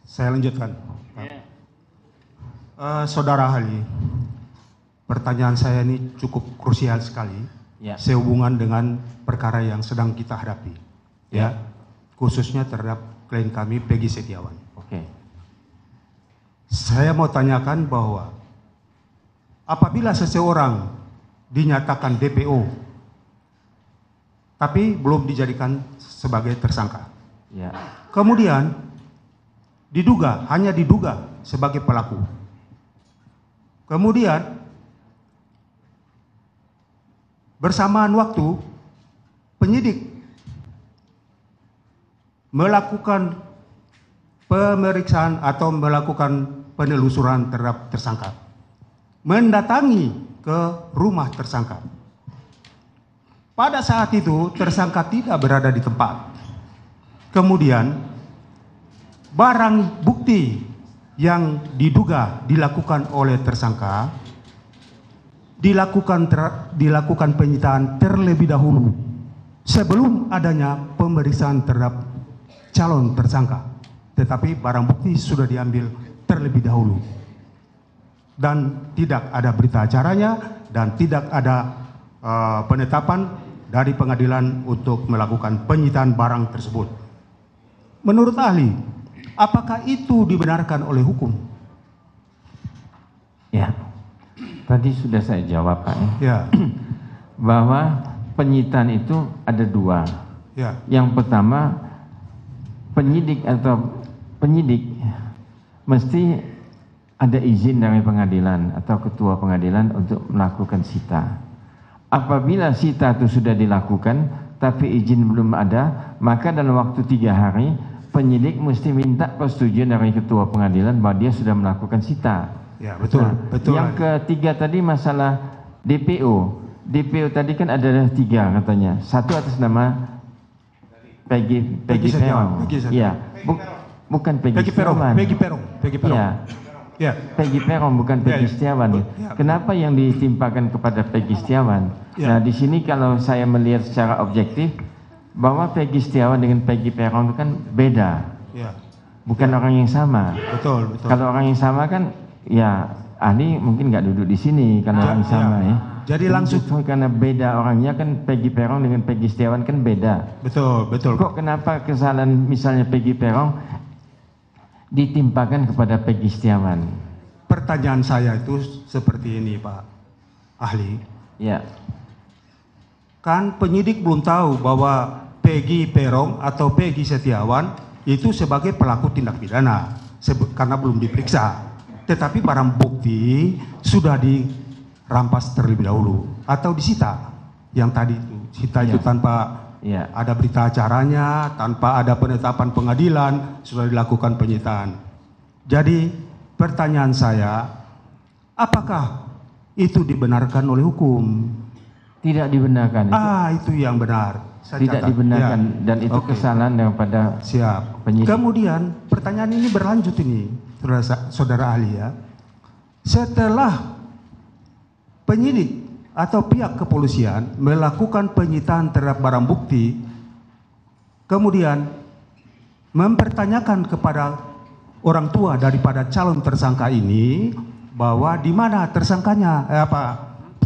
Saya lanjutkan. Saudara ahli, pertanyaan saya ini cukup krusial sekali, sehubungan dengan perkara yang sedang kita hadapi, khususnya terhadap klien kami Peggy Setiawan. Saya mau tanyakan bahwa apabila seseorang dinyatakan DPO, tapi belum dijadikan sebagai tersangka, kemudian hanya diduga sebagai pelaku, kemudian bersamaan waktu penyidik melakukan pemeriksaan atau melakukan penelusuran terhadap tersangka, mendatangi ke rumah tersangka. Pada saat itu tersangka tidak berada di tempat. Kemudian barang bukti yang diduga dilakukan oleh tersangka dilakukan penyitaan terlebih dahulu sebelum adanya pemeriksaan terhadap calon tersangka, tetapi barang bukti sudah diambil terlebih dahulu dan tidak ada berita acaranya dan tidak ada penetapan dari pengadilan untuk melakukan penyitaan barang tersebut. Menurut ahli, apakah itu dibenarkan oleh hukum? Ya, tadi sudah saya jawab Pak, bahwa penyitaan itu ada dua. Yang pertama, penyidik mesti ada izin dari pengadilan atau ketua pengadilan untuk melakukan sita. Apabila sita itu sudah dilakukan tapi izin belum ada, maka dalam waktu 3 hari penyidik mesti minta persetujuan dari ketua pengadilan bahwa dia sudah melakukan sita. Ya, betul. Betul. Yang ketiga tadi masalah DPO. DPO tadi kan ada 3 katanya. Satu atas nama Peggy Peron. Iya, bukan Peggy Setiawan. Peggy Peron. Ya. Peggy Peron bukan Peggy Setiawan. Kenapa yang ditimpakan kepada Peggy Setiawan? Nah, di sini kalau saya melihat secara objektif bahwa Peggy Setiawan dengan Peggy Peron itu kan beda. Bukan orang yang sama. Betul. Kalau orang yang sama kan ya ahli mungkin nggak duduk di sini karena orang yang sama ya. Jadi langsung karena beda orangnya kan Peggy Peron dengan Peggy Setiawan kan beda. Betul. Kok kenapa kesalahan misalnya Peggy Peron ditimpakan kepada Peggy Setiawan? Pertanyaan saya itu seperti ini Pak ahli. Ya. Kan penyidik belum tahu bahwa Peggy Peron atau Peggy Setiawan itu sebagai pelaku tindak pidana karena belum diperiksa. Tetapi barang bukti sudah dirampas terlebih dahulu atau disita. Yang tadi itu sita itu tanpa ada berita acaranya, tanpa ada penetapan pengadilan, sudah dilakukan penyitaan. Jadi pertanyaan saya, apakah itu dibenarkan oleh hukum? Tidak dibenarkan. Itu yang benar. Tidak dibenarkan dan itu kesalahan daripada penyidik. Kemudian pertanyaan ini berlanjut ini, saudara ahli ya. Setelah penyidik atau pihak kepolisian melakukan penyitaan terhadap barang bukti, kemudian mempertanyakan kepada orang tua daripada calon tersangka ini bahwa di mana tersangkanya,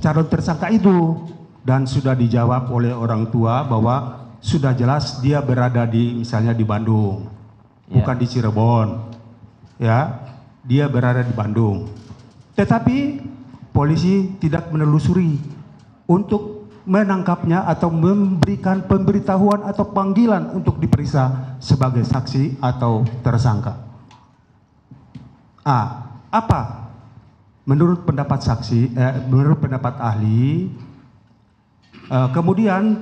calon tersangka itu, dan sudah dijawab oleh orang tua bahwa sudah jelas dia berada misalnya di Bandung, bukan di Cirebon, dia berada di Bandung. Tetapi polisi tidak menelusuri untuk menangkapnya atau memberikan pemberitahuan atau panggilan untuk diperiksa sebagai saksi atau tersangka. Apa menurut pendapat menurut pendapat ahli, kemudian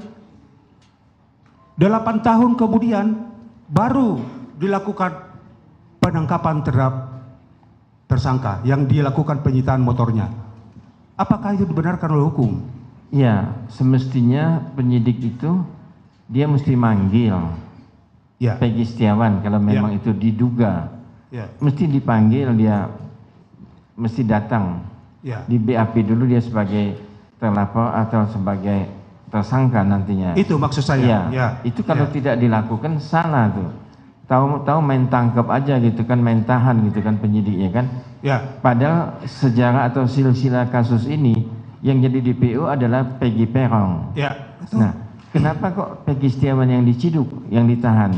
8 tahun kemudian baru dilakukan penangkapan terhadap tersangka yang dilakukan penyitaan motornya. Apakah itu dibenarkan oleh hukum? Ya, semestinya penyidik itu dia mesti manggil Peggy Setiawan kalau memang itu diduga. Mesti dipanggil, dia mesti datang. Di BAP dulu dia sebagai terlapor atau sebagai tersangka nantinya. Itu maksud saya. Itu kalau tidak dilakukan salah tuh. tahu main tangkap aja gitu kan, main tahan gitu kan penyidiknya kan. Ya. Padahal sejarah atau silsilah kasus ini yang jadi DPO adalah Peggy Perong. Ya. Betul. Nah, kenapa kok Peggy Setiawan yang diciduk, yang ditahan?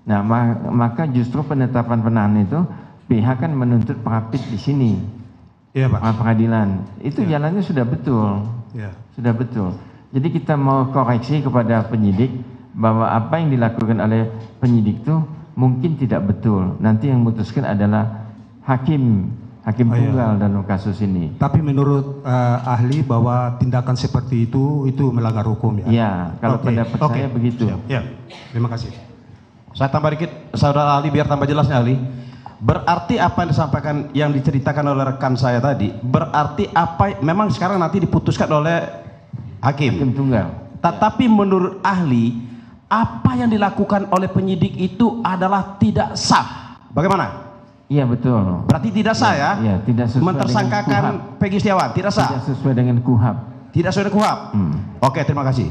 Nah, maka justru penetapan penahanan itu pihak kan menuntut Prapit di sini. Iya, Pak. Pengadilan. Itu jalannya sudah betul. Ya. Sudah betul. Jadi kita mau koreksi kepada penyidik bahwa apa yang dilakukan oleh penyidik itu mungkin tidak betul. Nanti yang memutuskan adalah hakim tunggal dalam kasus ini. Tapi menurut ahli bahwa tindakan seperti itu melanggar hukum ya? Ya, kalau pendapat saya begitu. Ya, terima kasih. Saya tambah dikit, saudara ahli, biar tambah jelasnya ahli. Berarti apa yang disampaikan, yang diceritakan oleh rekan saya tadi, berarti apa, memang sekarang nanti diputuskan oleh hakim tunggal. Tetapi menurut ahli, apa yang dilakukan oleh penyidik itu adalah tidak sah. Bagaimana? Iya, betul. Berarti tidak sah ya? Iya, tidak sesuai mentersangkakan Peggy Setiawan, tidak sah. Tidak sesuai dengan KUHAP. Tidak sesuai dengan KUHAP. Oke, terima kasih.